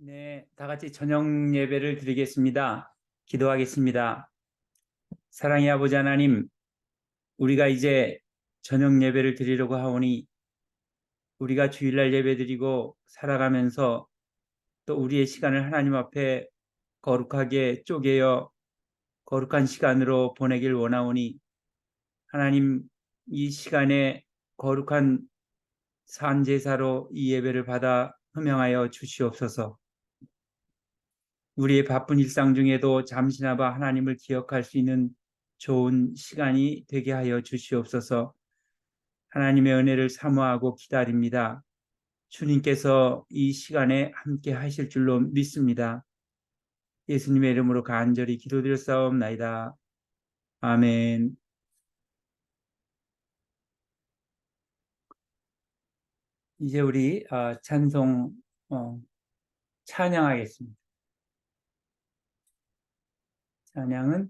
네, 다 같이 저녁 예배를 드리겠습니다. 기도하겠습니다. 사랑의 아버지 하나님, 우리가 이제 저녁 예배를 드리려고 하오니 우리가 주일날 예배 드리고 살아가면서 또 우리의 시간을 하나님 앞에 거룩하게 쪼개어 거룩한 시간으로 보내길 원하오니 하나님, 이 시간에 거룩한 산제사로 이 예배를 받아 흠양하여 주시옵소서. 우리의 바쁜 일상 중에도 잠시나마 하나님을 기억할 수 있는 좋은 시간이 되게 하여 주시옵소서. 하나님의 은혜를 사모하고 기다립니다. 주님께서 이 시간에 함께 하실 줄로 믿습니다. 예수님의 이름으로 간절히 기도드렸사옵나이다. 아멘. 이제 우리 찬송 찬양하겠습니다. 찬양은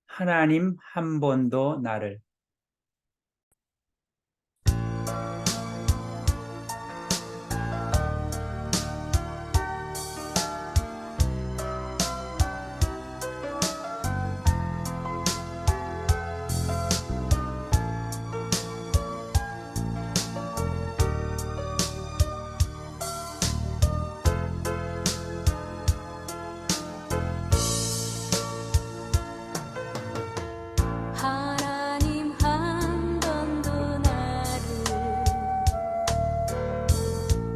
하나님 한 번도 나를. 하나님 한 번도 나를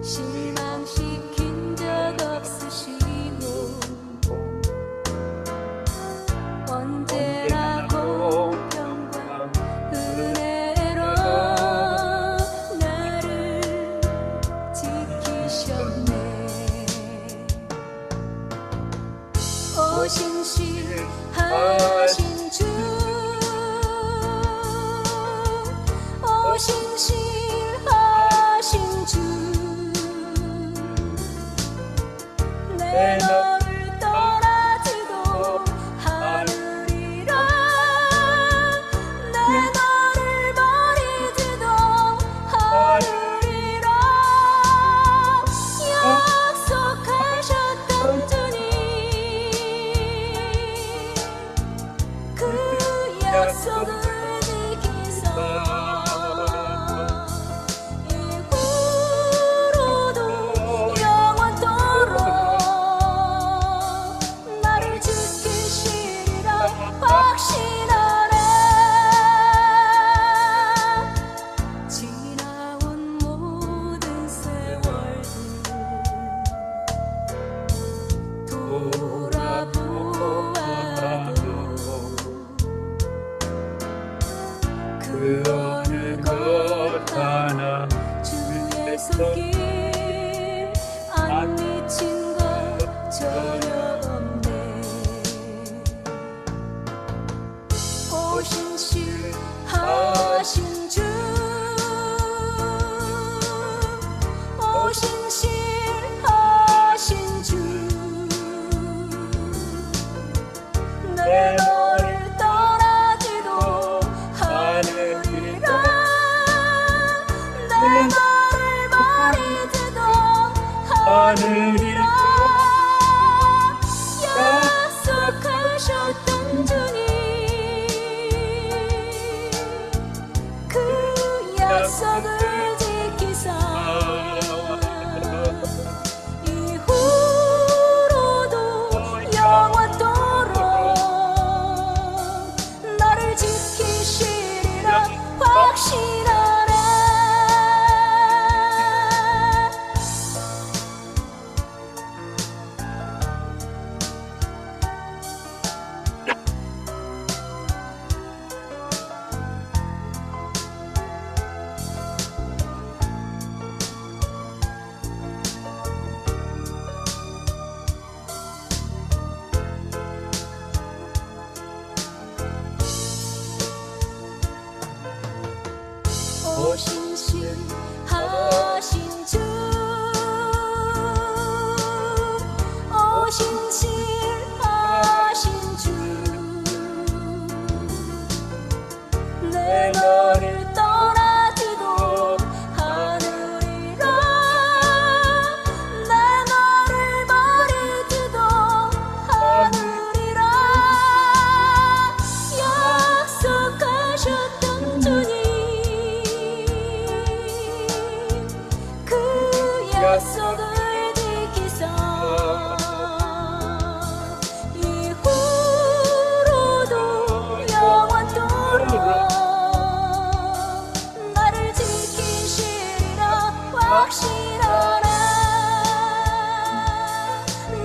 실망시킨 적 없으시고 언제나 공평과 은혜로 나를 지키셨네. 오신실하신 주, 오신실하신 주, 내 너를 떠나지도 않으리라. 내 너를 버리지도 않으리라. 약속하셨던 주님, 그 약속을 지키소. 이후로도 영원토록 나를 지키시리라 확신하네. 지나온 모든 세월들 돌아보아도 그 어느 것 하나 주의 손길 안 미친 것 전혀 없네. 오신실하신 주, 오신실하신 주, 내 너를 떠나지도 않으리라. 내 너를 버리지도 않으리라. 약속하셨던 주님, 그 약속을 지키사. 이후로도 영원토록 나를 지키시리라 확신하네. 오신실하신 주, 오신실하신 주, 내 너를 떠나지도 않으리라. 내 너를 약속을 지키소 이후로도 영원토록 나를 지키시리라 확신하라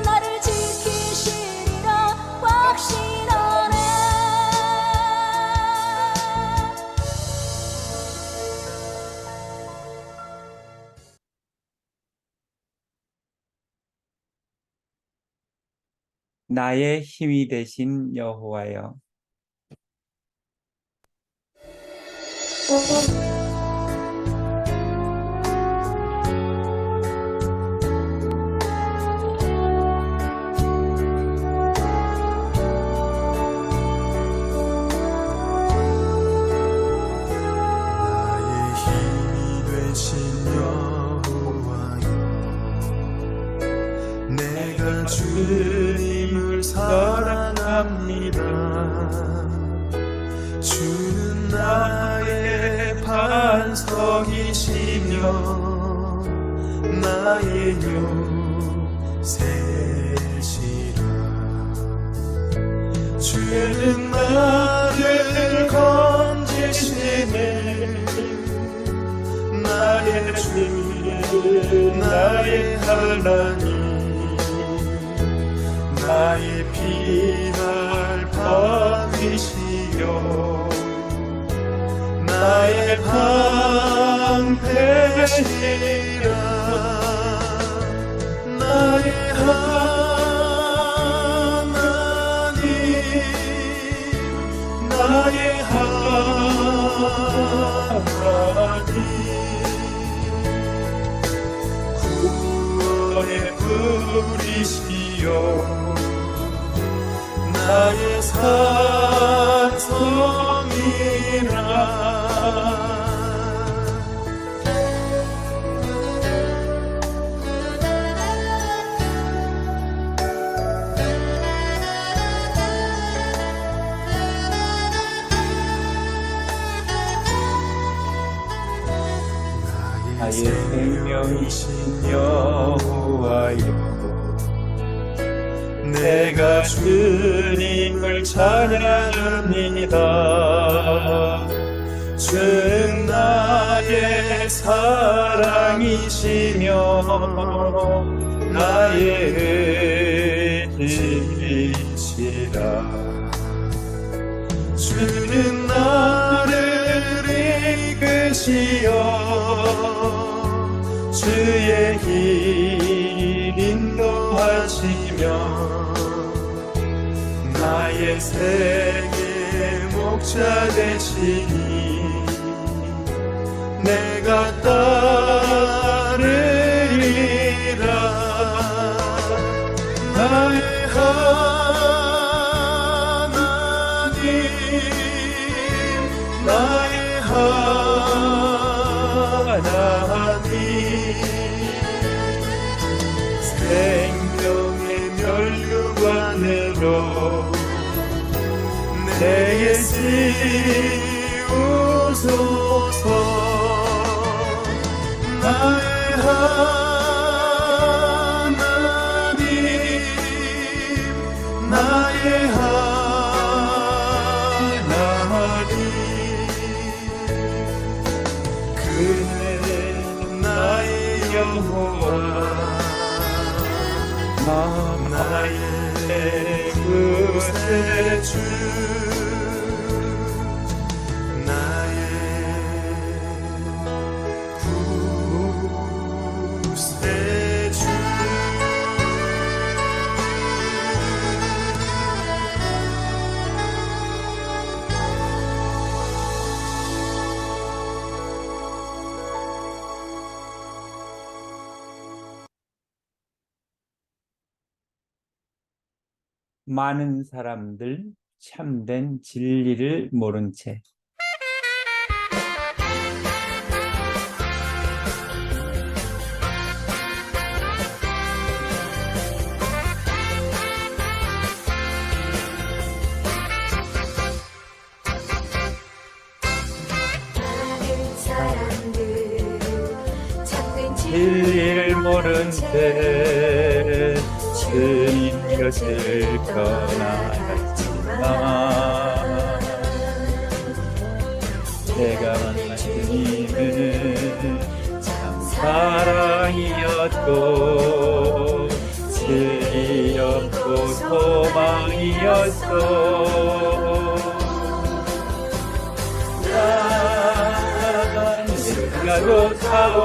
나를 지키시리라 확신하라 나의 힘이 되신 여호와여. 나의 힘이 되신 여호와여 내가 주님을 사랑합니다 주는 나의 반석이시며 나의 요새시라 주는 나를 건지시네 나의 주 나의 하나님 나의 피할 방이시여 나의 방패시라 나의 하나님 나의 하나님 구원의 불이시여 나의 산성이라 나의 생명이신 여호와여 내가 주님을 찬양합니다 주는 나의 사랑이시며 나의 힘이시라 주는 나를 이끄시어 주의 길 인도하시며 나의 생의 목자 되시니 내가 따르리라 나의 하나님 나의 하나님 생명의 멸류관으로 내게 씌우소서 나의 하나님 나의 하나님 그는 나의 여호와 나의 구세주 나의 구세주 많은 사람들 참된 진리를 모른 채 많은 사람들 참된 진리를 모른 채 주님 곁을 떠나갔지만 내가 만난 주님은 참 사랑이었고 진리였고 소망이었어. 난 내가 좋다오.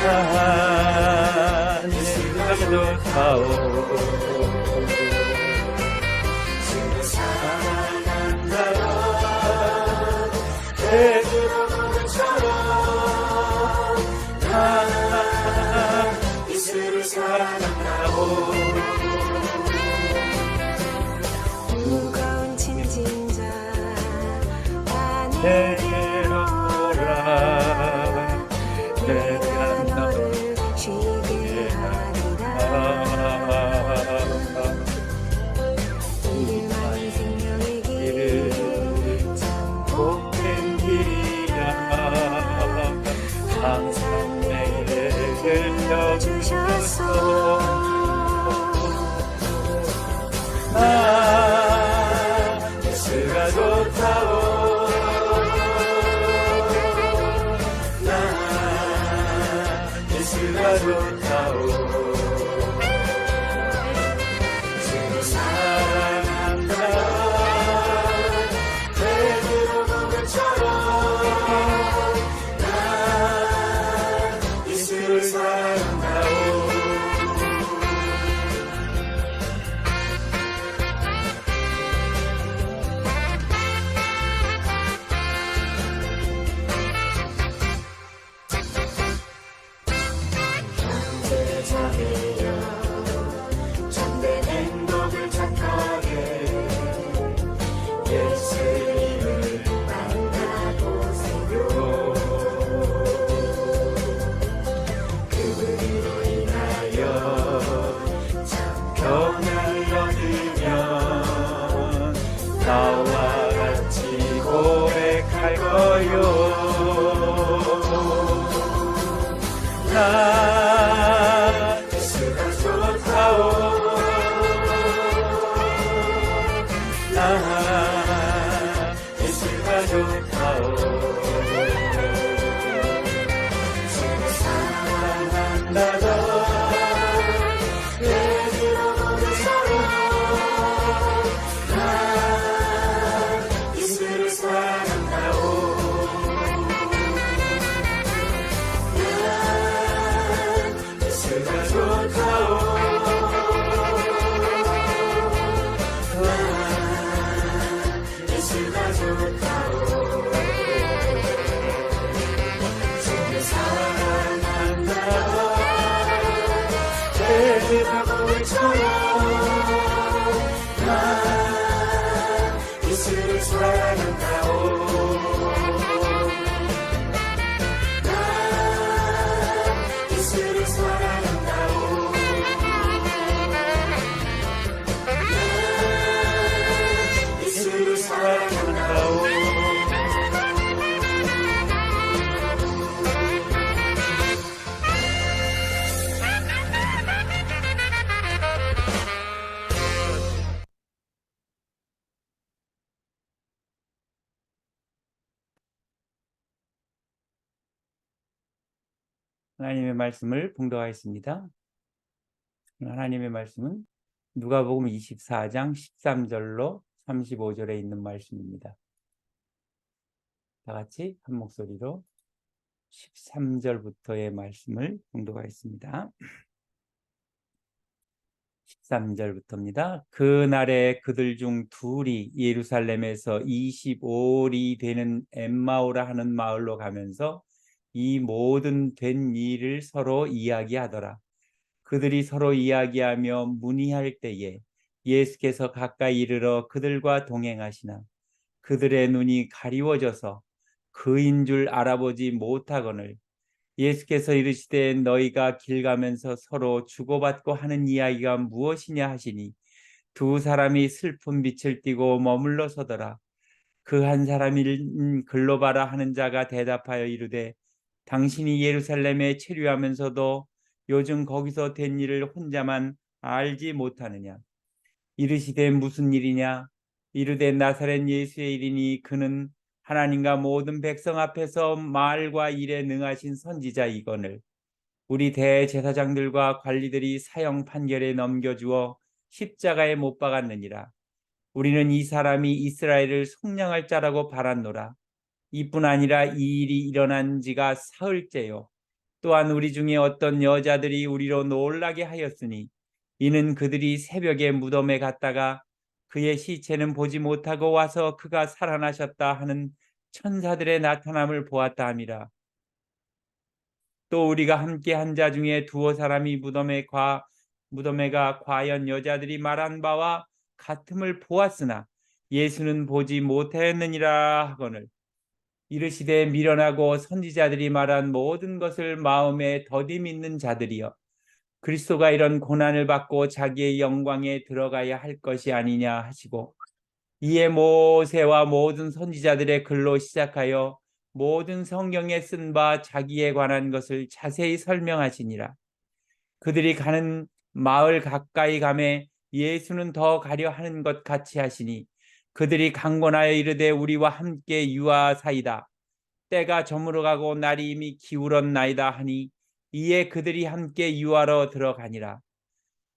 난 내가 좋다오. 예수를 사랑한다고. 무거운 짐진 자 내게로 오라. 내가 너를 쉬게 하리라. 이름만이 생명의 길 참 복된 길이야. 항상 내게 들려주셨어. 아, 예수가 좋다오. 나 예수가 좋다오. 주를 사랑한다. 베드로 고백처럼 나 예수를 사랑한다오. 참된 행복을 찾거든 예수님을 만나고 살고 그분으로 인하여 참 평안을 얻으면 나와 같이 고백할 거요. 나 예수가 좋다오. 나 예수가 좋다오. 주를 사랑한다던 베드로 고백처럼 나 예수를 사랑한다오. 예수가 좋다오. 예수가 좋다오. 주를 사랑한다. 베드로 고백처럼 나 예수를 사랑한다오. 예수를 사랑한다오. 예수를 사랑한다오. 하나님의 말씀을 봉독하겠습니다. 하나님의 말씀은 누가복음 24장 13절로 35절에 있는 말씀입니다. 다 같이 한 목소리로 13절부터의 말씀을 봉독하겠습니다. 13절부터입니다. 그날에 그들 중 둘이 예루살렘에서 25里 되는 엠마오라 하는 마을로 가면서 이 모든 된 일을 서로 이야기하더라. 그들이 서로 이야기하며 문의할 때에 예수께서 가까이 이르러 그들과 동행하시나 그들의 눈이 가리워져서 그인 줄 알아보지 못하거늘 예수께서 이르시되 너희가 길 가면서 서로 주고받고 하는 이야기가 무엇이냐 하시니 두 사람이 슬픈 빛을 띠고 머물러 서더라. 그 한 사람이 글로바라 하는 자가 대답하여 이르되 당신이 예루살렘에 체류하면서도 요즘 거기서 된 일을 혼자만 알지 못하느냐? 이르시되 무슨 일이냐? 이르되 나사렛 예수의 일이니 그는 하나님과 모든 백성 앞에서 말과 일에 능하신 선지자이거늘 우리 대제사장들과 관리들이 사형 판결에 넘겨주어 십자가에 못 박았느니라. 우리는 이 사람이 이스라엘을 속량할 자라고 바랐노라. 이뿐 아니라 이 일이 일어난 지가 사흘째요. 또한 우리 중에 어떤 여자들이 우리로 놀라게 하였으니 이는 그들이 새벽에 무덤에 갔다가 그의 시체는 보지 못하고 와서 그가 살아나셨다 하는 천사들의 나타남을 보았다 함이라. 또 우리가 함께 한 자 중에 두어 사람이 무덤에 가 과연 여자들이 말한 바와 같음을 보았으나 예수는 보지 못하였느니라 하거늘 이르시되 미련하고 선지자들이 말한 모든 것을 마음에 더디 믿는 자들이여 그리스도가 이런 고난을 받고 자기의 영광에 들어가야 할 것이 아니냐 하시고 이에 모세와 모든 선지자들의 글로 시작하여 모든 성경에 쓴 바 자기에 관한 것을 자세히 설명하시니라. 그들이 가는 마을 가까이 가매 예수는 더 가려 하는 것 같이 하시니 그들이 강권하여 이르되 우리와 함께 유하사이다. 때가 저물어가고 날이 이미 기울었나이다 하니 이에 그들이 함께 유하러 들어가니라.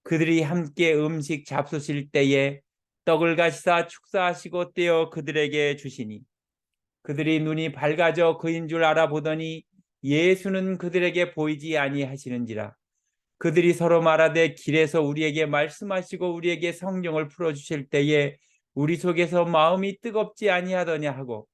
그들이 함께 음식 잡수실 때에 떡을 가시사 축사하시고 떼어 그들에게 주시니 그들이 눈이 밝아져 그인 줄 알아보더니 예수는 그들에게 보이지 아니하시는지라. 그들이 서로 말하되 길에서 우리에게 말씀하시고 우리에게 성경을 풀어주실 때에 우리 속에서 마음이 뜨겁지 아니하더냐 하고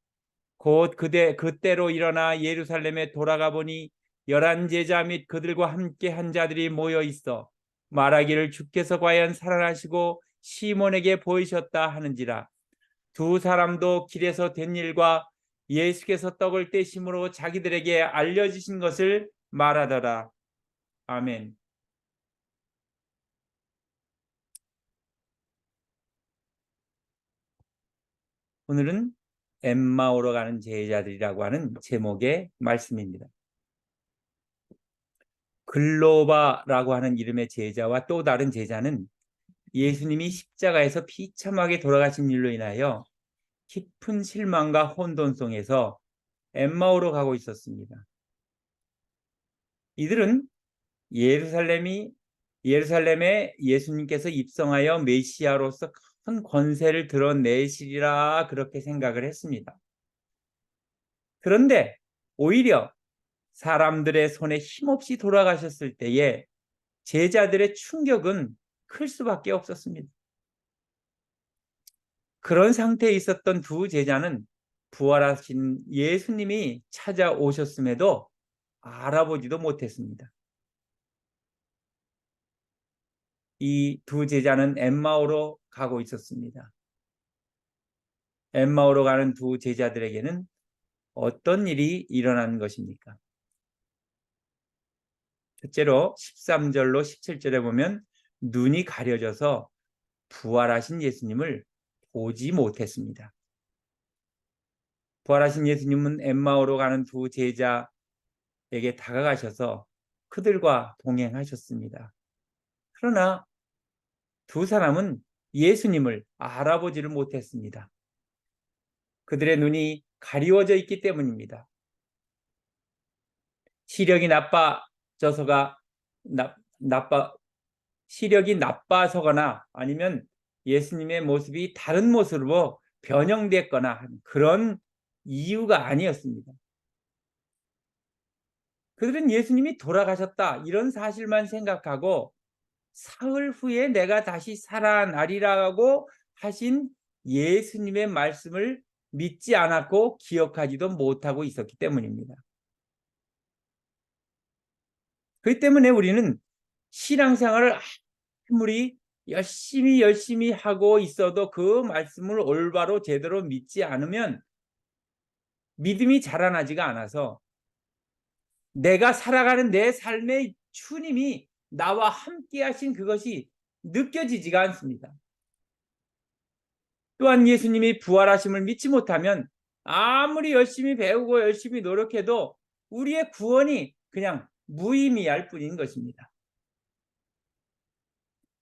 곧 그때로 일어나 예루살렘에 돌아가 보니 11 제자 및 그들과 함께 한 자들이 모여 있어 말하기를 주께서 과연 살아나시고 시몬에게 보이셨다 하는지라. 두 사람도 길에서 된 일과 예수께서 떡을 떼심으로 자기들에게 알려주신 것을 말하더라. 아멘. 오늘은 엠마오로 가는 제자들이라고 하는 제목의 말씀입니다. 글로바라고 하는 이름의 제자와 또 다른 제자는 예수님이 십자가에서 비참하게 돌아가신 일로 인하여 깊은 실망과 혼돈성에서 엠마오로 가고 있었습니다. 이들은 예루살렘에 예수님께서 입성하여 메시아로서 큰 권세를 드러내시리라 그렇게 생각을 했습니다. 그런데 오히려 사람들의 손에 힘없이 돌아가셨을 때에 제자들의 충격은 클 수밖에 없었습니다. 그런 상태에 있었던 두 제자는 부활하신 예수님이 찾아오셨음에도 알아보지도 못했습니다. 이 두 제자는 엠마오로 가고 있었습니다. 엠마오로 가는 두 제자들에게는 어떤 일이 일어난 것입니까? 첫째로 13절로 17절에 보면 눈이 가려져서 부활하신 예수님을 보지 못했습니다. 부활하신 예수님은 엠마오로 가는 두 제자에게 다가가셔서 그들과 동행하셨습니다. 그러나 두 사람은 예수님을 알아보지를 못했습니다. 그들의 눈이 가리워져 있기 때문입니다. 시력이 나빠서거나 아니면 예수님의 모습이 다른 모습으로 변형됐거나 그런 이유가 아니었습니다. 그들은 예수님이 돌아가셨다 이런 사실만 생각하고 사흘 후에 내가 다시 살아나리라고 하신 예수님의 말씀을 믿지 않았고 기억하지도 못하고 있었기 때문입니다. 그렇기 때문에 우리는 신앙생활을 아무리 열심히 하고 있어도 그 말씀을 올바로 제대로 믿지 않으면 믿음이 자라나지가 않아서 내가 살아가는 내 삶의 주님이 나와 함께 하신 그것이 느껴지지가 않습니다. 또한 예수님이 부활하심을 믿지 못하면 아무리 열심히 배우고 열심히 노력해도 우리의 구원이 그냥 무의미할 뿐인 것입니다.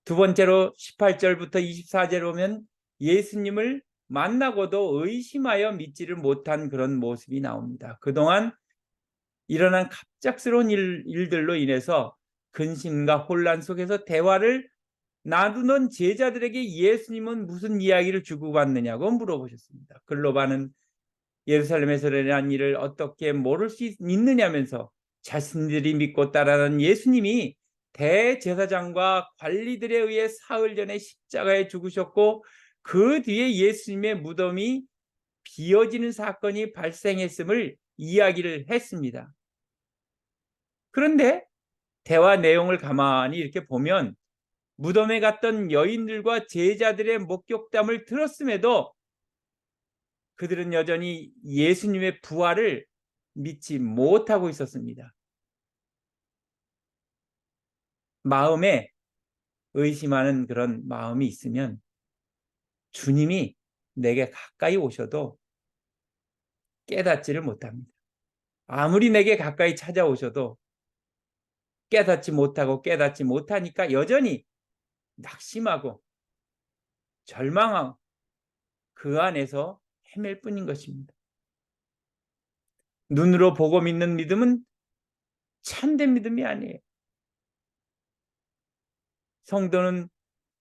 두 번째로 18절부터 24절 보면 예수님을 만나고도 의심하여 믿지를 못한 그런 모습이 나옵니다. 그동안 일어난 갑작스러운 일들로 인해서 근심과 혼란 속에서 대화를 나누는 제자들에게 예수님은 무슨 이야기를 주고받느냐고 물어보셨습니다. 글로바는 예루살렘에서 일어난 일을 어떻게 모를 수 있느냐면서 자신들이 믿고 따르는 예수님이 대제사장과 관리들에 의해 사흘 전에 십자가에 죽으셨고 그 뒤에 예수님의 무덤이 비어지는 사건이 발생했음을 이야기를 했습니다. 그런데 대화 내용을 가만히 이렇게 보면 무덤에 갔던 여인들과 제자들의 목격담을 들었음에도 그들은 여전히 예수님의 부활을 믿지 못하고 있었습니다. 마음에 의심하는 그런 마음이 있으면 주님이 내게 가까이 오셔도 깨닫지를 못합니다. 아무리 내게 가까이 찾아오셔도 깨닫지 못하니까 여전히 낙심하고 절망하고 그 안에서 헤맬 뿐인 것입니다. 눈으로 보고 믿는 믿음은 참된 믿음이 아니에요. 성도는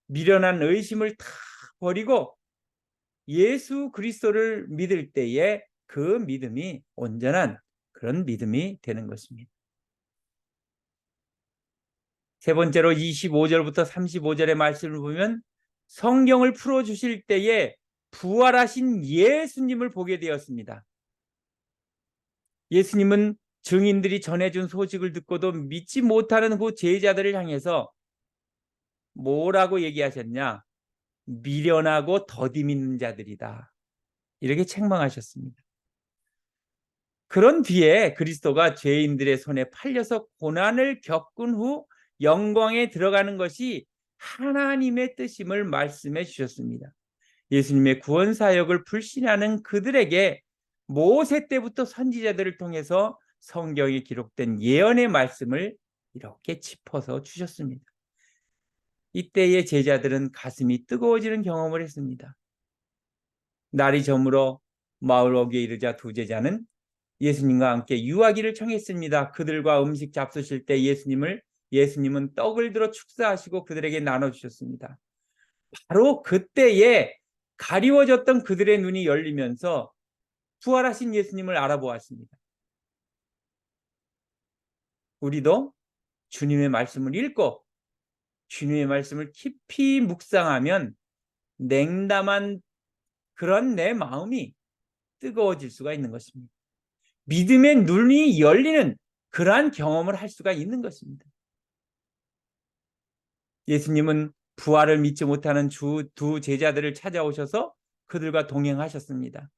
미련한 의심을 다 버리고 예수 그리스도를 믿을 때에 그 믿음이 온전한 그런 믿음이 되는 것입니다. 세 번째로 25절부터 35절의 말씀을 보면 성경을 풀어주실 때에 부활하신 예수님을 보게 되었습니다. 예수님은 증인들이 전해준 소식을 듣고도 믿지 못하는 그 제자들을 향해서 뭐라고 얘기하셨냐? 미련하고 더디 믿는 자들이다. 이렇게 책망하셨습니다. 그런 뒤에 그리스도가 죄인들의 손에 팔려서 고난을 겪은 후 영광에 들어가는 것이 하나님의 뜻임을 말씀해 주셨습니다. 예수님의 구원 사역을 불신하는 그들에게 모세 때부터 선지자들을 통해서 성경에 기록된 예언의 말씀을 이렇게 짚어서 주셨습니다. 이때의 제자들은 가슴이 뜨거워지는 경험을 했습니다. 날이 저물어 마을 어귀에 이르자 두 제자는 예수님과 함께 유하기를 청했습니다. 그들과 음식 잡수실 때 예수님은 떡을 들어 축사하시고 그들에게 나눠주셨습니다. 바로 그때에 가리워졌던 그들의 눈이 열리면서 부활하신 예수님을 알아보았습니다. 우리도 주님의 말씀을 읽고 주님의 말씀을 깊이 묵상하면 냉담한 그런 내 마음이 뜨거워질 수가 있는 것입니다. 믿음의 눈이 열리는 그러한 경험을 할 수가 있는 것입니다. 예수님은 부활을 믿지 못하는 두 제자들을 찾아오셔서 그들과 동행하셨습니다.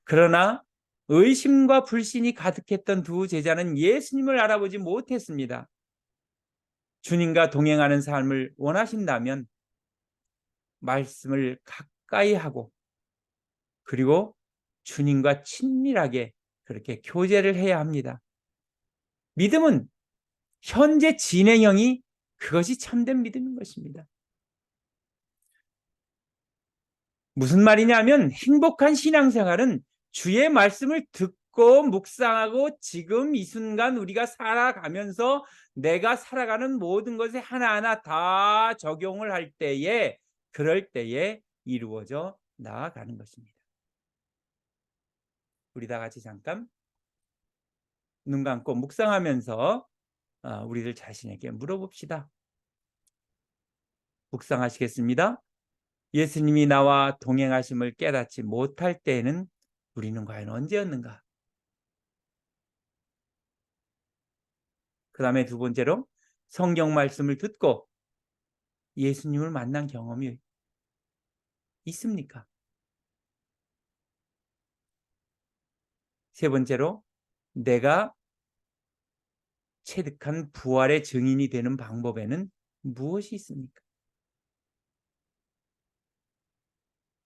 그러나 의심과 불신이 가득했던 두 제자는 예수님을 알아보지 못했습니다. 주님과 동행하는 삶을 원하신다면 말씀을 가까이 하고 그리고 주님과 친밀하게 그렇게 교제를 해야 합니다. 믿음은 현재 진행형이 그것이 참된 믿음인 것입니다. 무슨 말이냐면 행복한 신앙생활은 주의 말씀을 듣고 묵상하고 지금 이 순간 우리가 살아가면서 내가 살아가는 모든 것에 하나하나 다 적용을 할 때에 그럴 때에 이루어져 나아가는 것입니다. 우리 다 같이 잠깐 눈 감고 묵상하면서 우리들 자신에게 물어봅시다. 묵상하시겠습니다. 예수님이 나와 동행하심을 깨닫지 못할 때에는 우리는 과연 언제였는가? 그 다음에 두 번째로 성경 말씀을 듣고 예수님을 만난 경험이 있습니까? 세 번째로 내가 체득한 부활의 증인이 되는 방법에는 무엇이 있습니까?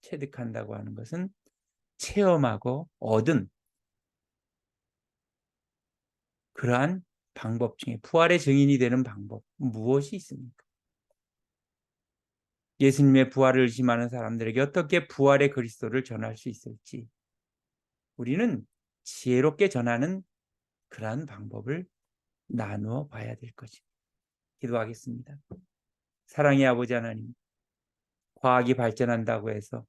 체득한다고 하는 것은 체험하고 얻은 그러한 방법 중에 부활의 증인이 되는 방법 무엇이 있습니까? 예수님의 부활을 의심하는 사람들에게 어떻게 부활의 그리스도를 전할 수 있을지 우리는 지혜롭게 전하는 그러한 방법을 나누어 봐야 될 것입니다. 기도하겠습니다. 사랑의 아버지 하나님, 과학이 발전한다고 해서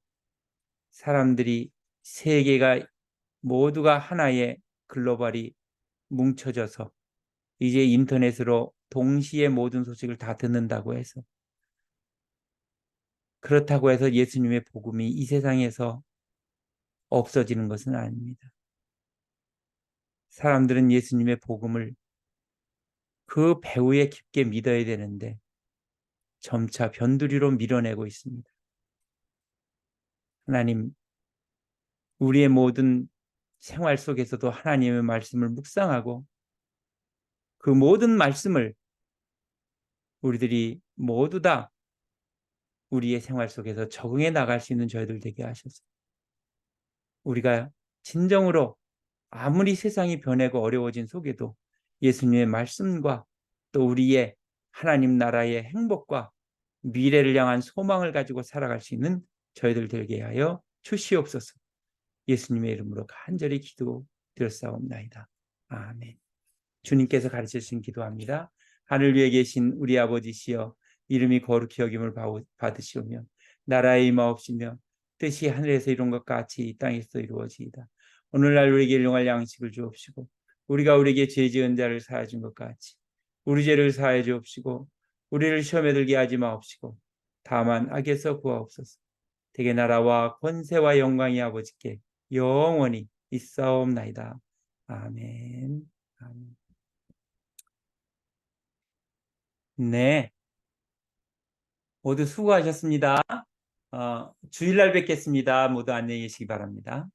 사람들이 세계가 모두가 하나의 글로벌이 뭉쳐져서 이제 인터넷으로 동시에 모든 소식을 다 듣는다고 해서 그렇다고 해서 예수님의 복음이 이 세상에서 없어지는 것은 아닙니다. 사람들은 예수님의 복음을 그 배후에 깊게 믿어야 되는데 점차 변두리로 밀어내고 있습니다. 하나님, 우리의 모든 생활 속에서도 하나님의 말씀을 묵상하고 그 모든 말씀을 우리들이 모두 다 우리의 생활 속에서 적응해 나갈 수 있는 저희들 되게 하셔서 우리가 진정으로 아무리 세상이 변하고 어려워진 속에도 예수님의 말씀과 또 우리의 하나님 나라의 행복과 미래를 향한 소망을 가지고 살아갈 수 있는 저희들 되게 하여 주시옵소서. 예수님의 이름으로 간절히 기도드렸사옵나이다. 아멘. 주님께서 가르치신 기도합니다. 하늘 위에 계신 우리 아버지시여 이름이 거룩히 여김을 받으시오며 나라의 임하옵시며 뜻이 하늘에서 이룬 것 같이 이 땅에서 이루어지이다. 오늘날 우리에게 일용할 양식을 주옵시고 우리가 우리에게 죄 지은 자를 사하여 준 것 같이 우리 죄를 사하여 주옵시고 우리를 시험에 들게 하지 마옵시고 다만 악에서 구하옵소서. 대개 나라와 권세와 영광이 아버지께 영원히 있사옵나이다. 아멘. 아멘. 네, 모두 수고하셨습니다. 주일날 뵙겠습니다. 모두 안녕히 계시기 바랍니다.